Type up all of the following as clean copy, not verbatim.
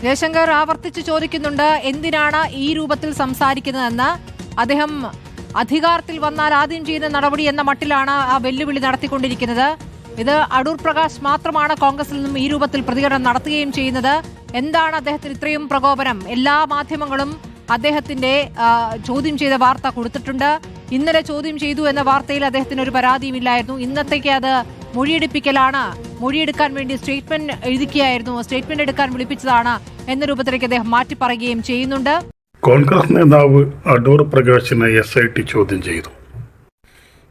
ജയശങ്കർ ആവർത്തിച്ച് ചോദിക്കുന്നുണ്ട് എന്തിനാണ് ഈ രൂപത്തിൽ സംസാരിക്കുന്നതെന്ന്. അദ്ദേഹം അധികാരത്തിൽ വന്നാൽ ആദ്യം ചെയ്യുന്ന നടപടി എന്ന മട്ടിലാണ് ആ വെല്ലുവിളി നടത്തിക്കൊണ്ടിരിക്കുന്നത്. ഇത് അടൂർ പ്രകാശ് മാത്രമാണ് കോൺഗ്രസിൽ നിന്നും ഈ രൂപത്തിൽ പ്രതികരണം നടത്തുകയും ചെയ്യുന്നത്. എന്താണ് അദ്ദേഹത്തിന് ഇത്രയും പ്രകോപനം? എല്ലാ മാധ്യമങ്ങളും അദ്ദേഹത്തിന്റെ ചോദ്യം ചെയ്ത വാർത്ത കൊടുത്തിട്ടുണ്ട്. ഇന്നലെ ചോദ്യം ചെയ്തു എന്ന വാർത്തയിൽ അദ്ദേഹത്തിന് ഒരു പരാതിയുമില്ലായിരുന്നു. ഇന്നത്തേക്ക് അത് മൊഴിയെടുപ്പിക്കലാണ്, മൊഴിയെടുക്കാൻ വേണ്ടി സ്റ്റേറ്റ്മെന്റ് എഴുതിക്കുകയായിരുന്നു, സ്റ്റേറ്റ്മെന്റ് എടുക്കാൻ വിളിപ്പിച്ചതാണ് എന്ന രൂപത്തിലേക്ക് അദ്ദേഹം മാറ്റി പറയുകയും ചെയ്യുന്നുണ്ട്. കോൺഗ്രസ് നേതാവ് അടൂർ പ്രകാശിനെ SIT ചോദ്യം ചെയ്തു.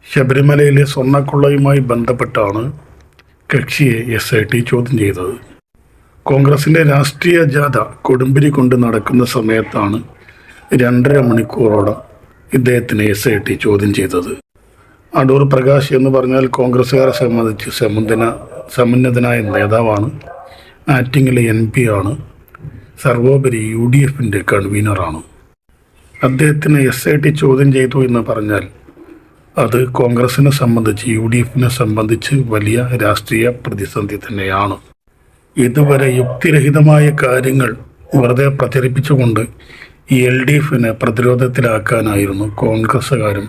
ശബരിമലയിലെ സ്വർണ്ണക്കൊള്ളയുമായി ബന്ധപ്പെട്ടാണ് കക്ഷിയെ SIT ചോദ്യം ചെയ്തത്. കോൺഗ്രസിൻ്റെ രാഷ്ട്രീയ ജാഥ കൊടുമ്പിരി കൊണ്ട് നടക്കുന്ന സമയത്താണ് 2.5 മണിക്കൂറോളം ഇദ്ദേഹത്തിനെ SIT ചോദ്യം ചെയ്തത്. അടൂർ പ്രകാശ് എന്ന് പറഞ്ഞാൽ കോൺഗ്രസ്സുകാരെ സംബന്ധിച്ച് സമുന്നതനായ നേതാവാണ്. ആറ്റിങ്ങൽ MP ആണ്. സർവോപരി UDFൻ്റെ കൺവീനറാണ്. അദ്ദേഹത്തിന് SIT ചോദ്യം ചെയ്തു എന്ന് പറഞ്ഞാൽ അത് കോൺഗ്രസിനെ സംബന്ധിച്ച് UDFനെ സംബന്ധിച്ച് വലിയ രാഷ്ട്രീയ പ്രതിസന്ധി തന്നെയാണ്. ഇതുവരെ യുക്തിരഹിതമായ കാര്യങ്ങൾ വെറുതെ പ്രചരിപ്പിച്ചുകൊണ്ട് ഈ LDFനെ പ്രതിരോധത്തിലാക്കാനായിരുന്നു കോൺഗ്രസ്സുകാരും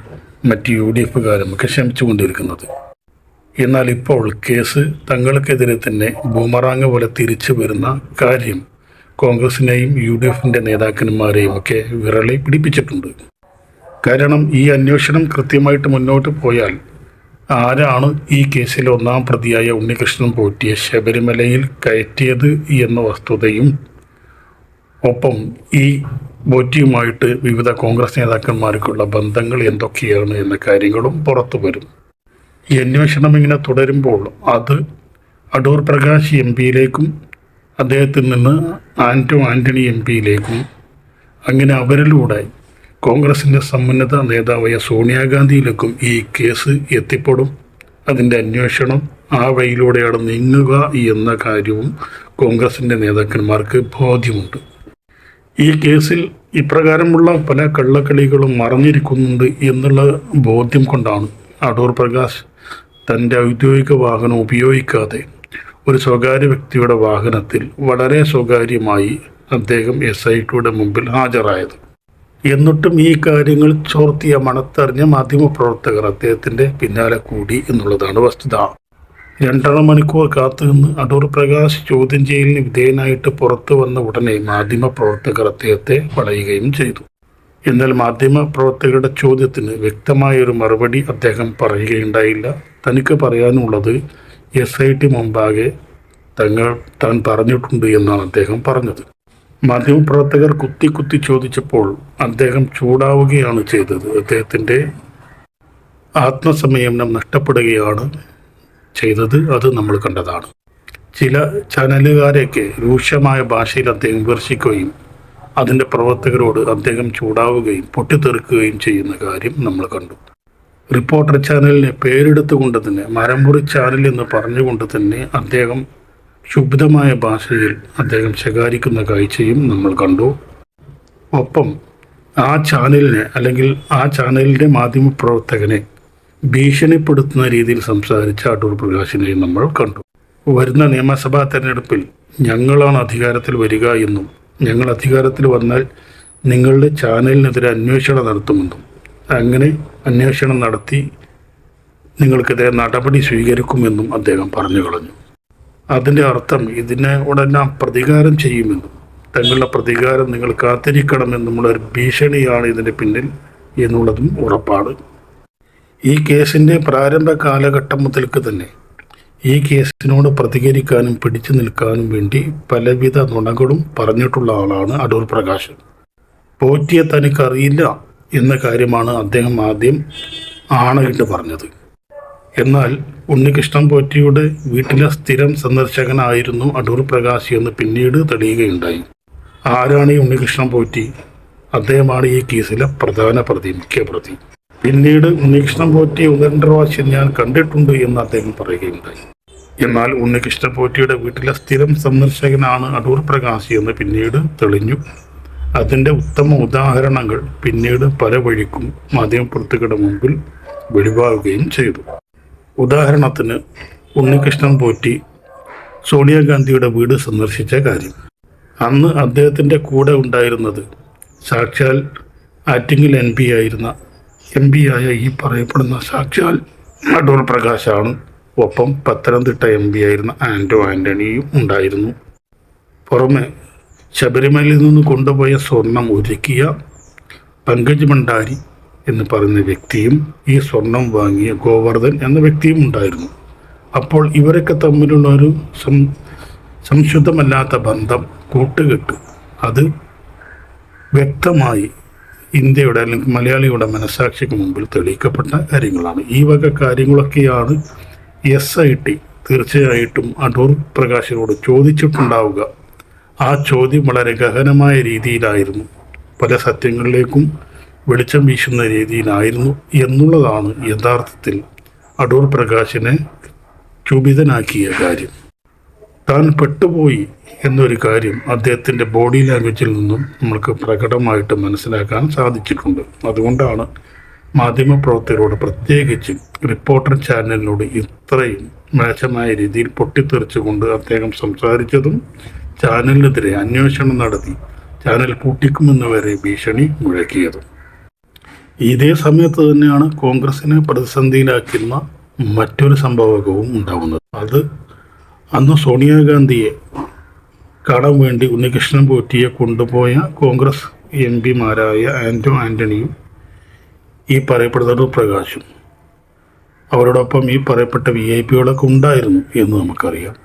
മറ്റ് UDFകാരും ഒക്കെ ശ്രമിച്ചുകൊണ്ടിരിക്കുന്നത്. എന്നാൽ ഇപ്പോൾ കേസ് തങ്ങൾക്കെതിരെ തന്നെ ബൂമറാങ് പോലെ തിരിച്ചു വരുന്ന കാര്യം കോൺഗ്രസിനെയും UDFൻ്റെ നേതാക്കന്മാരെയും ഒക്കെ വിരളി പിടിപ്പിച്ചിട്ടുണ്ട്. കാരണം ഈ അന്വേഷണം കൃത്യമായിട്ട് മുന്നോട്ട് പോയാൽ ആരാണ് ഈ കേസിലെ ഒന്നാം പ്രതിയായ ഉണ്ണികൃഷ്ണൻ പോറ്റിയെ ശബരിമലയിൽ കയറ്റിയത് എന്ന വസ്തുതയും ഒപ്പം ഈ പോറ്റിയുമായിട്ട് വിവിധ കോൺഗ്രസ് നേതാക്കന്മാർക്കുള്ള ബന്ധങ്ങൾ എന്തൊക്കെയാണ് എന്ന കാര്യങ്ങളും പുറത്തു വരും. ഈ അന്വേഷണം ഇങ്ങനെ തുടരുമ്പോൾ അത് അടൂർ പ്രകാശ് MPയിലേക്കും അദ്ദേഹത്തിൽ നിന്ന് ആൻ്റണി MPയിലേക്കും അങ്ങനെ അവരിലൂടെ കോൺഗ്രസിൻ്റെ സമുന്നത നേതാവായ സോണിയാഗാന്ധിയിലേക്കും ഈ കേസ് എത്തിപ്പെടും. അതിൻ്റെ അന്വേഷണം ആ വഴിയിലൂടെയാണ് നീങ്ങുക എന്ന കാര്യവും കോൺഗ്രസിൻ്റെ നേതാക്കന്മാർക്ക് ബോധ്യമുണ്ട്. ഈ കേസിൽ ഇപ്രകാരമുള്ള പല കള്ളക്കളികളും മറഞ്ഞിരിക്കുന്നുണ്ട് എന്നുള്ള ബോധ്യം കൊണ്ടാണ് അടൂർ പ്രകാശ് തൻ്റെ ഔദ്യോഗിക വാഹനം ഉപയോഗിക്കാതെ ഒരു സ്വകാര്യ വ്യക്തിയുടെ വാഹനത്തിൽ വളരെ സ്വകാര്യമായി അദ്ദേഹം SITയുടെ മുമ്പിൽ ഹാജരായത്. എന്നിട്ടും ഈ കാര്യങ്ങൾ ചോർത്തിയ മണത്തറിഞ്ഞ മാധ്യമപ്രവർത്തകർ അദ്ദേഹത്തിൻ്റെ പിന്നാലെ കൂടി എന്നുള്ളതാണ് വസ്തുത. 2.5 മണിക്കൂർ കാത്തുനിന്ന് അടൂർ പ്രകാശ് ചോദ്യം ചെയ്യലിന് വിധേയനായിട്ട് പുറത്തു വന്ന ഉടനെ മാധ്യമപ്രവർത്തകർ അദ്ദേഹത്തെ വളയുകയും ചെയ്തു. എന്നാൽ മാധ്യമപ്രവർത്തകരുടെ ചോദ്യത്തിന് വ്യക്തമായൊരു മറുപടി അദ്ദേഹം പറയുകയുണ്ടായില്ല. തനിക്ക് പറയാനുള്ളത് SIT മുമ്പാകെ താൻ പറഞ്ഞിട്ടുണ്ട് എന്നാണ് അദ്ദേഹം പറഞ്ഞത്. മാധ്യമപ്രവർത്തകർ കുത്തി ചോദിച്ചപ്പോൾ അദ്ദേഹം ചൂടാവുകയാണ് ചെയ്തത്. അദ്ദേഹത്തിൻ്റെ ആത്മസംയമനം നഷ്ടപ്പെടുകയാണ് ചെയ്തത്. അത് നമ്മൾ കണ്ടതാണ്. ചില ചാനലുകാരെയൊക്കെ രൂക്ഷമായ ഭാഷയിൽ അദ്ദേഹം വിമർശിക്കുകയും അതിൻ്റെ പ്രവർത്തകരോട് അദ്ദേഹം ചൂടാവുകയും പൊട്ടിത്തെറിക്കുകയും ചെയ്യുന്ന കാര്യം നമ്മൾ കണ്ടു. റിപ്പോർട്ടർ ചാനലിനെ പേരെടുത്തുകൊണ്ട് തന്നെ മരമുറി ചാനൽ എന്ന് പറഞ്ഞുകൊണ്ട് തന്നെ അദ്ദേഹം ശുദ്ധമായ ഭാഷയിൽ അദ്ദേഹം ശകാരിക്കുന്ന കാഴ്ചയും നമ്മൾ കണ്ടു. ഒപ്പം ആ ചാനലിനെ അല്ലെങ്കിൽ ആ ചാനലിൻ്റെ മാധ്യമപ്രവർത്തകനെ ഭീഷണിപ്പെടുത്തുന്ന രീതിയിൽ സംസാരിച്ച അടൂർ പ്രകാശിനെയും നമ്മൾ കണ്ടു. വരുന്ന നിയമസഭാ തെരഞ്ഞെടുപ്പിൽ ഞങ്ങളാണ് അധികാരത്തിൽ വരിക എന്നും ഞങ്ങൾ അധികാരത്തിൽ വന്നാൽ നിങ്ങളുടെ ചാനലിനെതിരെ അന്വേഷണം നടത്തുമെന്നും അങ്ങനെ അന്വേഷണം നടത്തി നിങ്ങൾക്കെതിരെ നടപടി സ്വീകരിക്കുമെന്നും അദ്ദേഹം പറഞ്ഞു കളഞ്ഞു. അതിൻ്റെ അർത്ഥം ഇതിനെ ഉടനെ പ്രതികാരം ചെയ്യുമെന്നും തങ്ങളുടെ പ്രതികാരം നിങ്ങൾ കാത്തിരിക്കണമെന്നുമുള്ള ഒരു ഭീഷണിയാണ് ഇതിൻ്റെ പിന്നിൽ എന്നുള്ളതും ഉറപ്പാണ്. ഈ കേസിൻ്റെ പ്രാരംഭ കാലഘട്ടം മുതൽക്ക് തന്നെ ഈ കേസിനോട് പ്രതികരിക്കാനും പിടിച്ചു നിൽക്കാനും വേണ്ടി പലവിധ നുണകളും പറഞ്ഞിട്ടുള്ള ആളാണ് അടൂർ പ്രകാശ്. പോറ്റിയെ തനിക്കറിയില്ല എന്ന കാര്യമാണ് അദ്ദേഹം ആദ്യം ആണയിട്ട് പറഞ്ഞത്. എന്നാൽ ഉണ്ണികൃഷ്ണൻ പോറ്റിയുടെ വീട്ടിലെ സ്ഥിരം സന്ദർശകനായിരുന്നു അടൂർ പ്രകാശ് എന്ന് പിന്നീട് തെളിയുകയുണ്ടായി. ആരാണ് ഈ ഉണ്ണികൃഷ്ണൻ പോറ്റി? അദ്ദേഹമാണ് ഈ കേസിലെ പ്രധാന പ്രതി, മുഖ്യപ്രതി. പിന്നീട് ഉണ്ണികൃഷ്ണൻ പോറ്റിയെ 1-2 പ്രാവശ്യം ഞാൻ കണ്ടിട്ടുണ്ട് എന്ന് അദ്ദേഹം പറയുകയുണ്ടായി. എന്നാൽ ഉണ്ണികൃഷ്ണൻ പോറ്റിയുടെ വീട്ടിലെ സ്ഥിരം സന്ദർശകനാണ് അടൂർ പ്രകാശ് എന്ന് പിന്നീട് തെളിഞ്ഞു. അതിൻ്റെ ഉത്തമ ഉദാഹരണങ്ങൾ പിന്നീട് പല വഴിക്കും മാധ്യമപ്രവർത്തകരുടെ മുമ്പിൽ വെളിവാകുകയും ചെയ്തു. ഉദാഹരണത്തിന് ഉണ്ണികൃഷ്ണൻ പോറ്റി സോണിയാഗാന്ധിയുടെ വീട് സന്ദർശിച്ച കാര്യം. അന്ന് അദ്ദേഹത്തിൻ്റെ കൂടെ ഉണ്ടായിരുന്നത് സാക്ഷാൽ ആറ്റിങ്ങൽ എം പി ആയ ഈ പറയപ്പെടുന്ന സാക്ഷാൽ അടൂർ പ്രകാശാണ്. ഒപ്പം പത്തനംതിട്ട എം പി ആയിരുന്ന ആൻ്റോ ആൻ്റണിയും ഉണ്ടായിരുന്നു. പുറമെ ശബരിമലയിൽ നിന്ന് കൊണ്ടുപോയ സ്വർണം ഒരുക്കിയ പങ്കജ് ഭണ്ഡാരി എന്ന് പറയുന്ന വ്യക്തിയും ഈ സ്വർണം വാങ്ങിയ ഗോവർദ്ധൻ എന്ന വ്യക്തിയും ഉണ്ടായിരുന്നു. അപ്പോൾ ഇവരൊക്കെ തമ്മിലുള്ള ഒരു സംശുദ്ധമല്ലാത്ത ബന്ധം, കൂട്ടുകെട്ട്, അത് വ്യക്തമായി ഇന്ത്യയുടെ അല്ലെങ്കിൽ മലയാളിയുടെ മനസാക്ഷിക്ക് മുമ്പിൽ തെളിയിക്കപ്പെട്ട കാര്യങ്ങളാണ്. ഈ വക കാര്യങ്ങളൊക്കെയാണ് SIT തീർച്ചയായിട്ടും അടൂർ പ്രകാശിനോട് ചോദിച്ചിട്ടുണ്ടാവുക. ആ ചോദ്യം വളരെ ഗഹനമായ രീതിയിലായിരുന്നു, പല സത്യങ്ങളിലേക്കും വെളിച്ചം വീശുന്ന രീതിയിലായിരുന്നു എന്നുള്ളതാണ് യഥാർത്ഥത്തിൽ അടൂർ പ്രകാശിനെ ക്ഷുഭിതനാക്കിയ കാര്യം. താൻ പെട്ടുപോയി എന്നൊരു കാര്യം അദ്ദേഹത്തിൻ്റെ ബോഡി ലാംഗ്വേജിൽ നിന്നും നമ്മൾക്ക് പ്രകടമായിട്ട് മനസ്സിലാക്കാൻ സാധിച്ചിട്ടുണ്ട്. അതുകൊണ്ടാണ് മാധ്യമപ്രവർത്തകരോട്, പ്രത്യേകിച്ച് റിപ്പോർട്ടർ ചാനലിനോട് ഇത്രയും മോശമായ രീതിയിൽ പൊട്ടിത്തെറിച്ചുകൊണ്ട് അദ്ദേഹം സംസാരിച്ചതും ചാനലിനെതിരെ അന്വേഷണം നടത്തി ചാനൽ പൂട്ടിക്കുമെന്ന് വരെ ഭീഷണി മുഴക്കിയതും. ഇതേ സമയത്ത് തന്നെയാണ് കോൺഗ്രസിനെ പ്രതിസന്ധിയിലാക്കുന്ന മറ്റൊരു സംഭവവും ഉണ്ടാകുന്നത്. അത് അന്ന് സോണിയാഗാന്ധിയെ കാണാൻ വേണ്ടി ഉണ്ണികൃഷ്ണൻ പോറ്റിയെ കൊണ്ടുപോയ കോൺഗ്രസ് MP മാരായ ആൻ്റോ ആൻ്റണിയും ഈ പറയപ്പെടുന്ന പ്രകാശും, അവരോടൊപ്പം ഈ പറയപ്പെട്ട VIP കളൊക്കെ ഉണ്ടായിരുന്നു എന്ന് നമുക്കറിയാം.